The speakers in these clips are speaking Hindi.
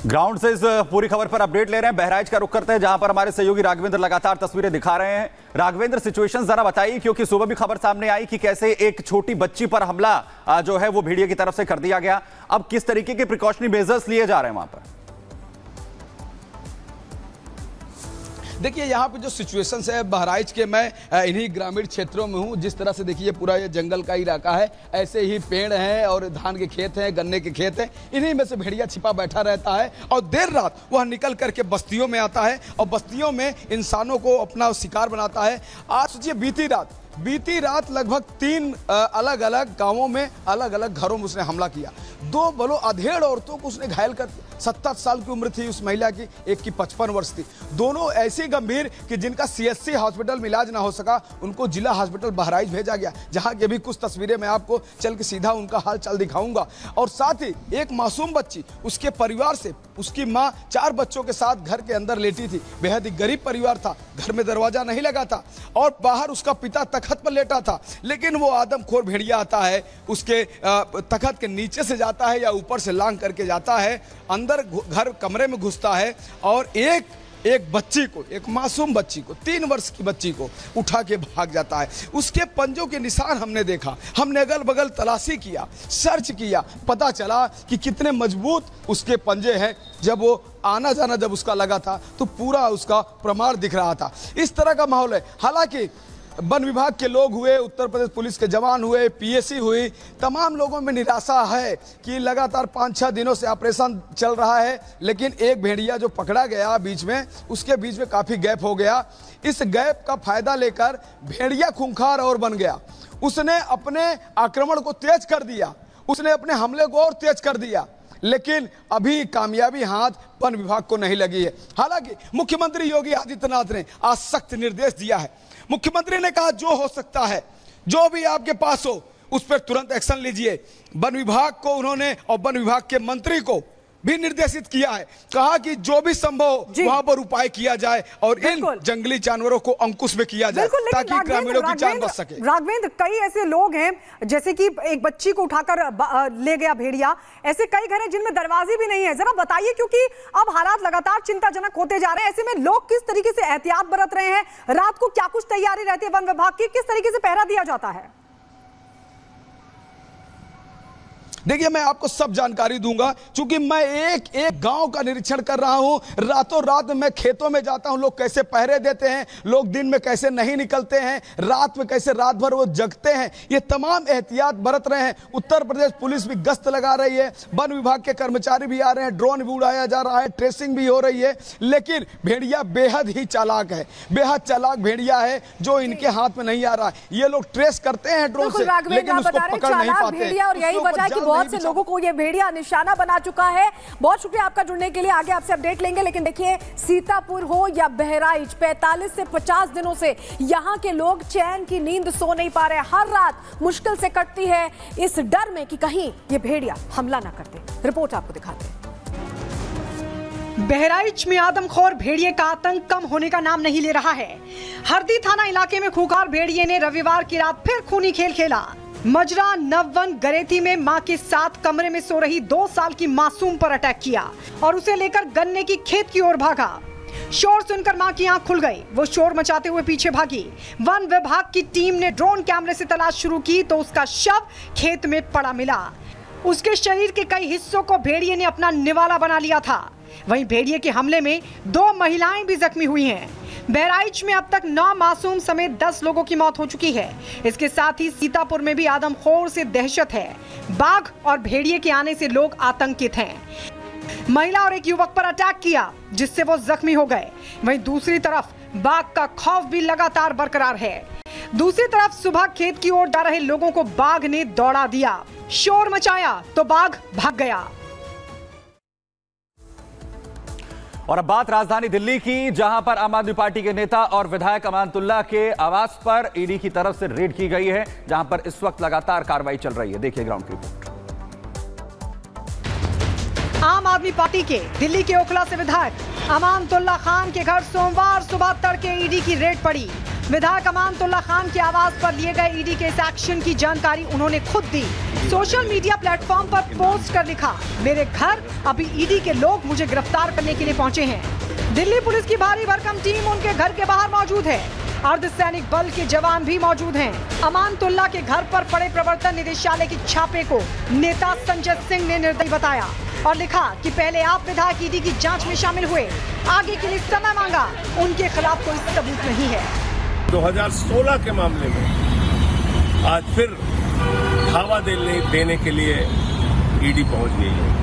ग्राउंड से इस पूरी खबर पर अपडेट ले रहे हैं। बहराइच का रुख करते हैं, जहां पर हमारे सहयोगी राघवेंद्र लगातार तस्वीरें दिखा रहे हैं। राघवेंद्र, सिचुएशन जरा बताइए, क्योंकि सुबह भी खबर सामने आई कि कैसे एक छोटी बच्ची पर हमला जो है वो भेड़िए की तरफ से कर दिया गया। अब किस तरीके के प्रिकॉशनरी मेजर्स लिए जा रहे हैं वहां पर? देखिए, यहाँ पे जो सिचुएशंस है बहराइच के, मैं इन्हीं ग्रामीण क्षेत्रों में हूँ। जिस तरह से देखिए पूरा ये जंगल का इलाका है, ऐसे ही पेड़ हैं और धान के खेत हैं, गन्ने के खेत हैं, इन्हीं में से भेड़िया छिपा बैठा रहता है और देर रात वह निकल करके बस्तियों में आता है और बस्तियों में इंसानों को अपना शिकार बनाता है। आज सोचिए, बीती रात लगभग 3 अलग अलग गांवों में, अलग अलग घरों में उसने हमला किया। 2 बलो अधेड़ औरतों को उसने घायल कर, 70 साल की उम्र थी उस महिला की, एक की 55 वर्ष थी। दोनों ऐसी गंभीर कि जिनका सीएससी हॉस्पिटल में इलाज ना हो सका, उनको जिला हॉस्पिटल बहराइच भेजा गया, जहां की भी कुछ तस्वीरें मैं आपको चल के सीधा उनका हाल चाल दिखाऊंगा। और साथ ही एक मासूम बच्ची, उसके परिवार से, उसकी माँ 4 बच्चों के साथ घर के अंदर लेटी थी। बेहद ही गरीब परिवार था, घर में दरवाजा नहीं लगा था और बाहर उसका पिता तखत पर लेटा था। लेकिन वो आदमखोर भेड़िया आता है, उसके तखत के नीचे से जाता है या ऊपर से लांग करके जाता है, अंदर घर कमरे में घुसता है और एक बच्ची को, एक मासूम बच्ची को, 3 वर्ष की बच्ची को उठा के भाग जाता है। उसके पंजों के निशान हमने देखा, हमने अगल बगल तलाशी किया, सर्च किया, पता चला कि कितने मजबूत उसके पंजे हैं। जब वो आना जाना जब उसका लगा था तो पूरा उसका प्रमाण दिख रहा था। इस तरह का माहौल है। हालांकि वन विभाग के लोग हुए, उत्तर प्रदेश पुलिस के जवान हुए, पीएसी हुई, तमाम लोगों में निराशा है कि लगातार 5-6 दिनों से ऑपरेशन चल रहा है, लेकिन एक भेड़िया जो पकड़ा गया बीच में, उसके बीच में काफ़ी गैप हो गया। इस गैप का फायदा लेकर भेड़िया खूंखार और बन गया। उसने अपने आक्रमण को तेज कर दिया, उसने अपने हमले को और तेज कर दिया, लेकिन अभी कामयाबी हाथ वन विभाग को नहीं लगी है। हालांकि मुख्यमंत्री योगी आदित्यनाथ ने आज सख्त निर्देश दिया है। मुख्यमंत्री ने कहा, जो हो सकता है, जो भी आपके पास हो, उस पर तुरंत एक्शन लीजिए। वन विभाग को उन्होंने और वन विभाग के मंत्री को भी निर्देशित किया है, कहा कि जो भी संभव वहां पर उपाय किया जाए और इन जंगली जानवरों को अंकुश में किया जाए ताकि ग्रामीणों की जान बच सके। राघवेंद्र, कई ऐसे लोग हैं, जैसे कि एक बच्ची को उठाकर ले गया भेड़िया, ऐसे कई घर हैं जिनमें दरवाजे भी नहीं है। जरा बताइए, क्योंकि अब हालात लगातार चिंताजनक होते जा रहे हैं, ऐसे में लोग किस तरीके से एहतियात बरत रहे हैं? रात को क्या कुछ तैयारी रहती है वन विभाग की? किस तरीके से पहरा दिया जाता है? देखिए, मैं आपको सब जानकारी दूंगा, क्योंकि मैं एक गांव का निरीक्षण कर रहा हूं। रातों रात मैं खेतों में जाता हूं, लोग कैसे पहरे देते हैं, लोग दिन में कैसे नहीं निकलते हैं, रात में कैसे रात भर वो जगते हैं, ये तमाम एहतियात बरत रहे हैं। उत्तर प्रदेश पुलिस भी गश्त लगा रही है, वन विभाग के कर्मचारी भी आ रहे हैं, ड्रोन भी उड़ाया जा रहा है, ट्रेसिंग भी हो रही है। लेकिन भेड़िया बेहद ही चालाक है, बेहद चालाक भेड़िया है, जो इनके हाथ में नहीं आ रहा है। ये लोग ट्रेस करते हैं ड्रोन से, लेकिन उसको पकड़ नहीं पाते। और यही वजह कि बहुत से लोगों को ये भेड़िया निशाना बना चुका है। बहुत शुक्रिया आपका जुड़ने के लिए, आगे आपसे अपडेट लेंगे। लेकिन देखिए, सीतापुर हो या बहराइच, 45 से 50 दिनों से यहाँ के लोग चैन की नींद सो नहीं पा रहे। हर रात मुश्किल से कटती है इस डर में कि कहीं ये भेड़िया हमला ना कर दे। रिपोर्ट आपको दिखाते हैं। बहराइच में आदमखोर भेड़िए का आतंक कम होने का नाम नहीं ले रहा है। हरदी थाना इलाके में खूंखार भेड़िए ने रविवार की रात फिर खूनी खेल खेला। मजरा नववन गरेती में मां के साथ कमरे में सो रही 2 साल की मासूम पर अटैक किया और उसे लेकर गन्ने की खेत की ओर भागा। शोर सुनकर मां की आंख खुल गई, वो शोर मचाते हुए पीछे भागी। वन विभाग की टीम ने ड्रोन कैमरे से तलाश शुरू की तो उसका शव खेत में पड़ा मिला। उसके शरीर के कई हिस्सों को भेड़िए ने अपना निवाला बना लिया था। वहीं भेड़िए के हमले में 2 महिलाएं भी जख्मी हुई हैं। बहराइच में अब तक 9 मासूम समेत 10 लोगों की मौत हो चुकी है। इसके साथ ही सीतापुर में भी आदमखोर से दहशत है। बाघ और भेड़िए के आने से लोग आतंकित हैं। महिला और एक युवक पर अटैक किया जिससे वो जख्मी हो गए। वहीं दूसरी तरफ बाघ का खौफ भी लगातार बरकरार है। दूसरी तरफ सुबह खेत की ओर जा रहे लोगों को बाघ ने दौड़ा दिया, शोर मचाया तो बाघ भाग गया। और अब बात राजधानी दिल्ली की, जहां पर आम आदमी पार्टी के नेता और विधायक अमानतुल्ला के आवास पर ईडी की तरफ से रेड की गई है, जहां पर इस वक्त लगातार कार्रवाई चल रही है। देखिए ग्राउंड की रिपोर्ट। आम आदमी पार्टी के दिल्ली के ओखला से विधायक अमानतुल्ला खान के घर सोमवार सुबह तड़के ईडी की रेड पड़ी। विधायक अमानतुल्लाह खान के आवाज पर लिए गए ईडी के इस एक्शन की जानकारी उन्होंने खुद दी। सोशल मीडिया प्लेटफॉर्म पर पोस्ट कर लिखा, मेरे घर अभी ईडी के लोग मुझे गिरफ्तार करने के लिए पहुंचे हैं। दिल्ली पुलिस की भारी भरकम टीम उनके घर के बाहर मौजूद है। अर्धसैनिक बल के जवान भी मौजूद हैं। अमानतुल्लाह के घर पर पड़े प्रवर्तन निदेशालय की छापे को नेता संजय सिंह ने निर्दयी बताया और लिखा कि पहले आप विधायक ईडी की जांच में शामिल हुए, आगे के लिए समय मांगा, उनके खिलाफ कोई सबूत नहीं है। 2016 के मामले में आज फिर धावा देने के लिए ईडी पहुंच गई है।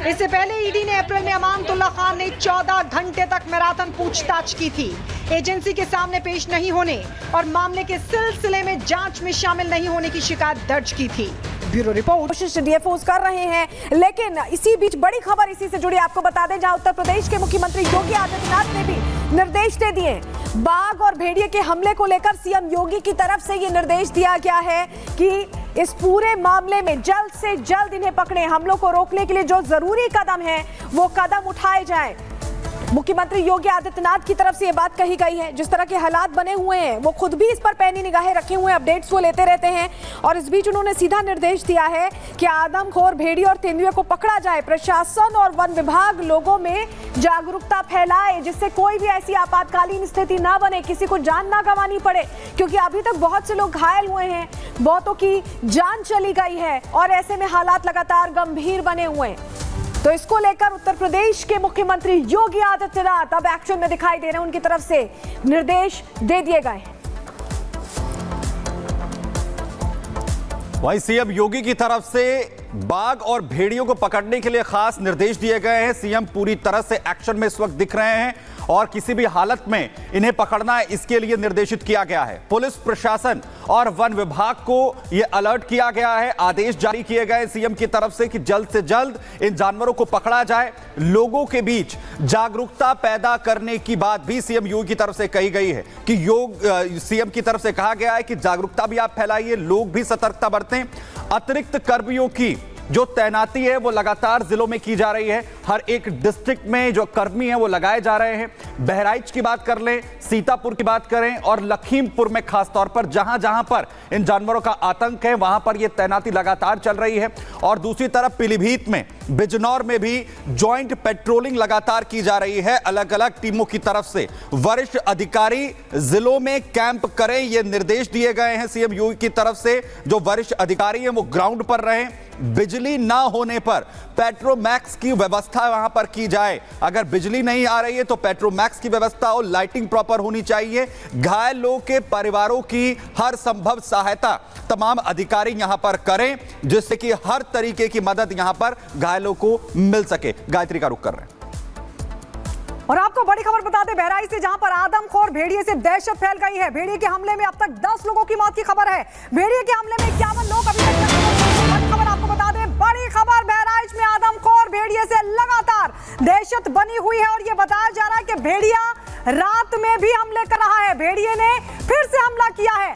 इससे पहले ईडी ने अप्रैल में अमानतुल्लाह खान ने 14 घंटे तक मैराथन पूछताछ की थी। एजेंसी के सामने पेश नहीं होने और मामले के सिलसिले में जांच में शामिल नहीं होने की शिकायत दर्ज की थी। Bureau report. कोशिश डीएफओ कर रहे हैं, लेकिन इसी बीच बड़ी खबर इसी से जुड़ी आपको बता दें, जहां उत्तर प्रदेश के मुख्यमंत्री योगी आदित्यनाथ ने भी निर्देश दे दिए। बाघ और भेड़िए के हमले को लेकर सीएम योगी की तरफ से ये निर्देश दिया गया है कि इस पूरे मामले में जल्द से जल्द इन्हें पकड़े, हमलों को रोकने के लिए जो जरूरी कदम है वो कदम उठाए जाएं। मुख्यमंत्री योगी आदित्यनाथ की तरफ से ये बात कही गई है। जिस तरह के हालात बने हुए हैं वो खुद भी इस पर पैनी निगाहें रखे हुए अपडेट्स वो लेते रहते हैं और इस बीच उन्होंने सीधा निर्देश दिया है कि आदमखोर भेड़िए और तेंदुए को पकड़ा जाए। प्रशासन और वन विभाग लोगों में जागरूकता फैलाए जिससे कोई भी ऐसी आपातकालीन स्थिति ना बने, किसी को जान ना गंवानी पड़े, क्योंकि अभी तक बहुत से लोग घायल हुए हैं, बहुतों की जान चली गई है और ऐसे में हालात लगातार गंभीर बने हुए हैं। तो इसको लेकर उत्तर प्रदेश के मुख्यमंत्री योगी आदित्यनाथ अब एक्शन में दिखाई दे रहे हैं, उनकी तरफ से निर्देश दे दिए गए हैं। वहीं सीएम योगी की तरफ से बाघ और भेड़ियों को पकड़ने के लिए खास निर्देश दिए गए हैं। सीएम पूरी तरह से एक्शन में इस वक्त दिख रहे हैं और किसी भी हालत में इन्हें पकड़ना है इसके लिए निर्देशित किया गया है। पुलिस प्रशासन और वन विभाग को यह अलर्ट किया गया है, आदेश जारी किए गए सीएम की तरफ से कि जल्द से जल्द इन जानवरों को पकड़ा जाए। लोगों के बीच जागरूकता पैदा करने की बात भी सीएम योगी की तरफ से कही गई है कि सीएम की तरफ से कहा गया है कि जागरूकता भी आप फैलाइए, लोग भी सतर्कता बरतें। अतिरिक्त कर्मियों की जो तैनाती है वो लगातार जिलों में की जा रही है। हर एक डिस्ट्रिक्ट में जो कर्मी हैं वो लगाए जा रहे हैं। बहराइच की बात कर लें, सीतापुर की बात करें और लखीमपुर में खास तौर पर जहां जहां पर इन जानवरों का आतंक है वहां पर ये तैनाती लगातार चल रही है। और दूसरी तरफ पीलीभीत में, बिजनौर में भी ज्वाइंट पेट्रोलिंग लगातार की जा रही है अलग अलग टीमों की तरफ से। वरिष्ठ अधिकारी जिलों में कैंप करें, ये निर्देश दिए गए हैं सीएम योगी की तरफ से। जो वरिष्ठ अधिकारी हैं वो ग्राउंड पर रहें। बिजली ना होने पर पेट्रोमैक्स की व्यवस्था वहां पर की जाए। अगर बिजली नहीं आ रही है तो पेट्रोमैक्स की व्यवस्था हो, लाइटिंग प्रॉपर होनी चाहिए। घायल लोगों के परिवारों की हर संभव सहायता तमाम अधिकारी यहां पर करें जिससे कि हर तरीके की मदद यहां पर घायलों को मिल सके। गायत्री का रुख कर रहे हैं और आपको बड़ी खबर बता दें, बहराइच से जहां पर आदमखोर भेड़िए से दहशत फैल गई है। भेड़िए के हमले में अब तक 10 लोगों की मौत की खबर है। भेड़िए के हमले में 51 लोग अभी तक। बड़ी खबर आपको बता दें, बड़ी खबर, बहराइच में आदमखोर भेड़िए से लगातार दहशत बनी हुई है और यह बताया जा रहा है कि भेड़िया रात में भी हमले कर रहा है। भेड़िए ने फिर से हमला किया है।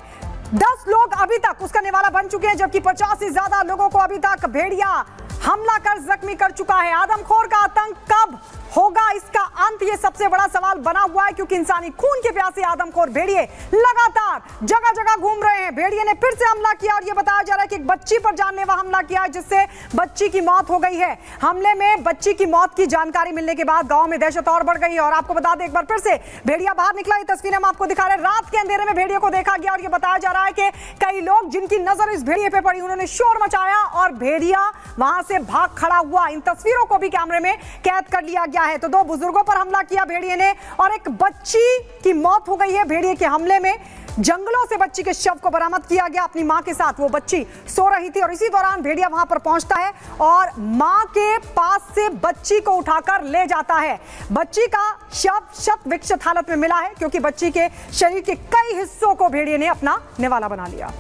10 लोग अभी तक उसका निवाला बन चुके हैं जबकि 50 से ज्यादा लोगों को अभी तक भेड़िया हमला कर जख्मी कर चुका है। आदमखोर का आतंक कब होगा इसका अंत, ये सबसे बड़ा सवाल बना हुआ है क्योंकि इंसानी खून के प्यासे आदमखोर भेड़िए लगातार जगह जगह घूम रहे हैं। भेड़िए ने फिर से हमला किया और यह बताया जा रहा है कि एक बच्ची पर जानलेवा हमला किया जिससे बच्ची की मौत हो गई है। हमले में बच्ची की मौत की जानकारी मिलने के बाद गांव में दहशत और बढ़ गई है। और आपको बता दें, एक बार फिर से भेड़िया बाहर निकला। ये तस्वीरें हम आपको दिखा रहे हैं। रात के अंधेरे में भेड़िए को देखा गया और यह बताया जा रहा है कि कई लोग जिनकी नजर इस भेड़िए पे पड़ी उन्होंने शोर मचाया और भेड़िया वहां से भाग खड़ा हुआ। इन तस्वीरों को भी कैमरे में कैद कर लिया गया है। तो 2 बुजुर्गों पर हमला किया भेड़िए ने और एक बच्ची की मौत हो गई है भेड़िए के हमले में। जंगलों से बच्ची के शव को बरामद किया गया अपनी मां के साथ। वो बच्ची सो रही थी और इसी दौरान भेड़िया वहां पर पहुंचता है और मां के पास से बच्ची को उठाकर ले जाता है। बच्ची का शव शत विक्षत हालत में मिला है क्योंकि बच्ची के शरीर के कई हिस्सों को भेड़िए ने अपना निवाला बना लिया।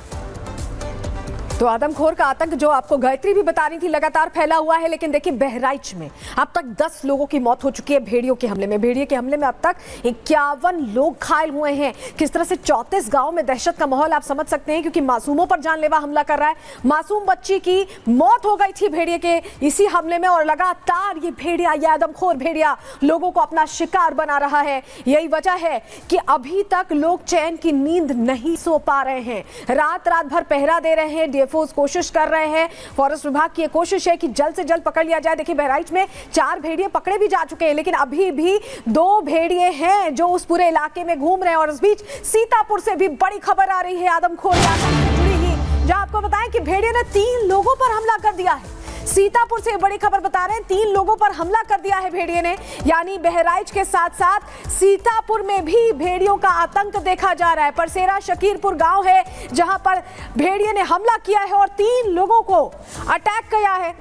तो आदमखोर का आतंक जो आपको गायत्री भी बता रही थी लगातार फैला हुआ है, लेकिन देखिए बहराइच में अब तक 10 लोगों की मौत हो चुकी है भेड़ियों के हमले में। भेड़िए के हमले में अब तक 51 लोग घायल हुए हैं। किस तरह से 34 गांव में दहशत का माहौल आप समझ सकते हैं, क्योंकि मासूमों पर जानलेवा हमला कर रहा है। मासूम बच्ची की मौत हो गई थी भेड़िए के इसी हमले में, और लगातार ये भेड़िया, ये आदमखोर भेड़िया लोगों को अपना शिकार बना रहा है। यही वजह है कि अभी तक लोग चैन की नींद नहीं सो पा रहे हैं, रात भर पहरा दे रहे हैं। डीएफओ कोशिश कर रहे हैं, फॉरेस्ट विभाग की कोशिश है कि जल्द से जल्द पकड़ लिया जाए। देखिए बहराइच में 4 भेड़िए पकड़े भी जा चुके हैं, लेकिन अभी भी 2 भेड़िए हैं जो उस पूरे इलाके में घूम रहे हैं। और इस बीच सीतापुर से भी बड़ी खबर आ रही है आदमखोर इलाके से जुड़ी ही, जहां आपको बताएं कि भेड़िए ने 3 लोगों पर हमला कर दिया है। सीतापुर से बड़ी खबर बता रहे हैं, 3 लोगों पर हमला कर दिया है भेड़िए ने। यानी बहराइच के साथ साथ सीतापुर में भी भेड़ियों का आतंक देखा जा रहा है। परसेरा शकीरपुर गांव है जहां पर भेड़िए ने हमला किया है और 3 लोगों को अटैक किया है।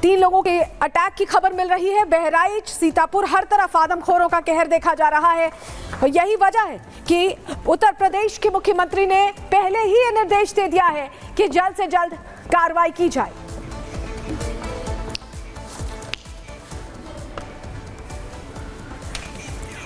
3 लोगों के अटैक की खबर मिल रही है। बहराइच, सीतापुर, हर तरफ आदमखोरों का कहर देखा जा रहा है। और यही वजह है कि उत्तर प्रदेश के मुख्यमंत्री ने पहले ही ये निर्देश दे दिया है कि जल्द से जल्द कार्रवाई की जाए।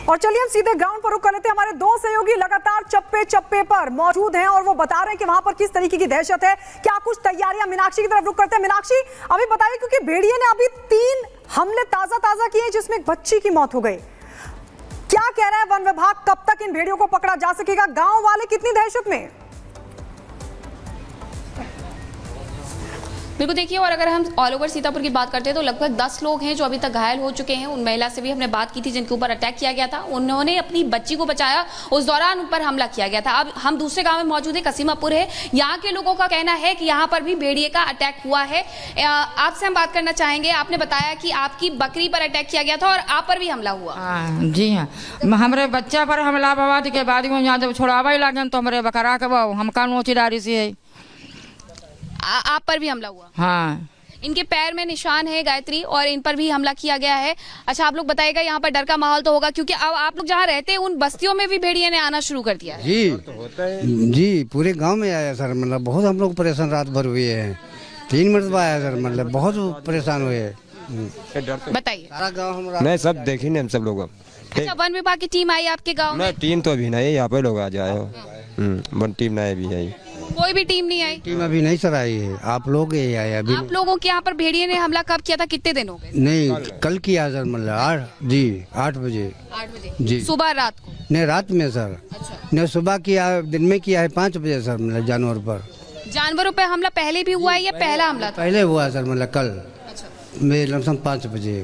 और चलिए हम सीधे ग्राउंड पर रुक कर लेते हैं। हमारे 2 सहयोगी लगातार चप्पे चप्पे पर मौजूद हैं और वो बता रहे हैं कि वहां पर किस तरीके की दहशत है, क्या कुछ तैयारियां। मीनाक्षी की तरफ रुक करते हैं। मीनाक्षी, अभी बताइए, क्योंकि भेड़िए ने अभी 3 हमले ताजा किए जिसमें एक बच्ची की मौत हो गई। क्या कह रहा है वन विभाग, कब तक इन भेड़ियों को पकड़ा जा सकेगा? गांव वाले कितनी दहशत में? बिल्कुल, देखिए, और अगर हम ऑल ओवर सीतापुर की बात करते हैं तो लगभग 10 लोग हैं जो अभी तक घायल हो चुके हैं। उन महिला से भी हमने बात की थी जिनके ऊपर अटैक किया गया था, उन्होंने अपनी बच्ची को बचाया, उस दौरान उन पर हमला किया गया था। अब हम दूसरे गांव में मौजूद है, कसीमापुर है। यहाँ के लोगों का कहना है कि यहाँ पर भी भेड़िए का अटैक हुआ है। आपसे हम बात करना चाहेंगे। आपने बताया कि आपकी बकरी पर अटैक किया गया था और आप पर भी हमला हुआ। जी हाँ, हमारे बच्चा पर हमला हुआ के बाद यहाँ जब छोड़ावा लगे तो हमारे बकरा के हम कानून चिरारी से है। आप पर भी हमला हुआ? हाँ, इनके पैर में निशान है गायत्री, और इन पर भी हमला किया गया है। अच्छा, आप लोग बताइएगा, यहाँ पर डर का माहौल तो होगा, क्योंकि अब आप लोग जहाँ रहते हैं उन बस्तियों में भी भेड़िए ने आना शुरू कर दिया है। जी पूरे गांव में आया सर, मतलब बहुत हम लोग परेशान रात भर हुए हैं। 3 मरतबा आया सर, मतलब बहुत परेशान हुए। बताइए। सारा गाँव हमारा नहीं, सब देखे नहीं हम सब लोग। अच्छा, वन विभाग की टीम आई आपके गाँव में? टीम तो अभी नहीं, यहाँ पे लोग आ जाए हो। वन टीम नहीं भी आई, कोई भी टीम नहीं आई? टीम अभी नहीं सर आई है, आप लोग ही आए अभी। आप लोगों के यहाँ पर भेड़िए ने हमला कब किया था, कितने दिन हो गए? नहीं, कल किया सर, मतलब 8 बजे। 8 बजे जी, सुबह रात को? नहीं, रात में सर। अच्छा। नहीं, सुबह किया, दिन में किया है 5 बजे सर, मतलब जानवर पर। जानवरों पे हमला पहले भी हुआ है या पहला हमला था? पहले हुआ सर, मतलब कल। अच्छा, मेरे लमसम 5 बजे।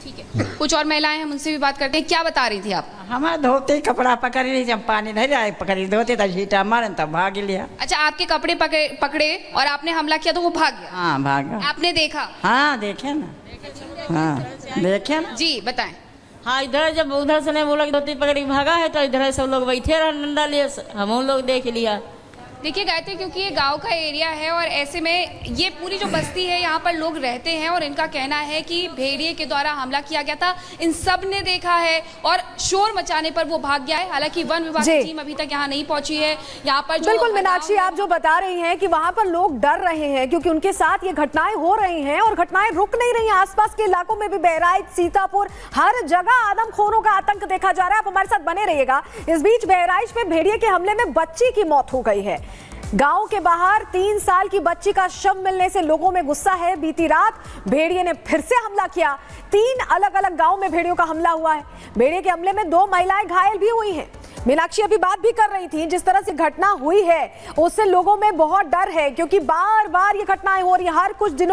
ठीक है। कुछ और महिलाएं हैं, उनसे भी बात करते हैं। क्या बता रही थी आप? हमारे धोते कपड़ा पकड़ ली, जब पानी नहीं रहा पकड़ी धोते तब झीटा मारे तब भाग लिया। अच्छा, आपके कपड़े पकड़े और आपने हमला किया तो वो भाग गया? हाँ, भागा। आपने देखा? हाँ, देखे ना। हाँ, देखे ना। जी बताएं। हाँ, इधर जब उधर से नहीं बोला कि धोती पकड़ी भागा है तो इधर सब लोग बैठे रहे डंडा लिए, हम लोग देख लिया। देखिए गायत्री, क्योंकि ये गांव का एरिया है और ऐसे में ये पूरी जो बस्ती है यहाँ पर लोग रहते हैं और इनका कहना है कि भेड़िए के द्वारा हमला किया गया था। इन सब ने देखा है और शोर मचाने पर वो भाग गया है। हालांकि वन विभाग की टीम अभी तक यहाँ नहीं पहुंची है। यहाँ पर बिल्कुल मीनाक्षी, आप जो बता रही हैं कि वहां पर लोग डर रहे हैं क्योंकि उनके साथ ये घटनाएं हो रही हैं और घटनाएं रुक नहीं रही हैं। आसपास के इलाकों में भी, बहराइच, सीतापुर, हर जगह आदमखोरों का आतंक देखा जा रहा है। आप हमारे साथ बने रहिएगा। इस बीच बहराइच में भेड़िए के हमले में बच्ची की मौत हो गई है। गांव के बाहर 3 साल की बच्ची का शव मिलने से लोगों में गुस्सा है। बीती रात भेड़िए ने फिर से हमला किया। 3 अलग अलग गांव में भेड़ियों का हमला हुआ है। भेड़िए के हमले में 2 महिलाएं घायल भी हुई हैं। मीनाक्षी अभी बात भी कर रही थी, जिस तरह से घटना हुई है उससे लोगों में बहुत डर है क्योंकि बार बार ये घटनाएं हो रही है। हर कुछ दिनों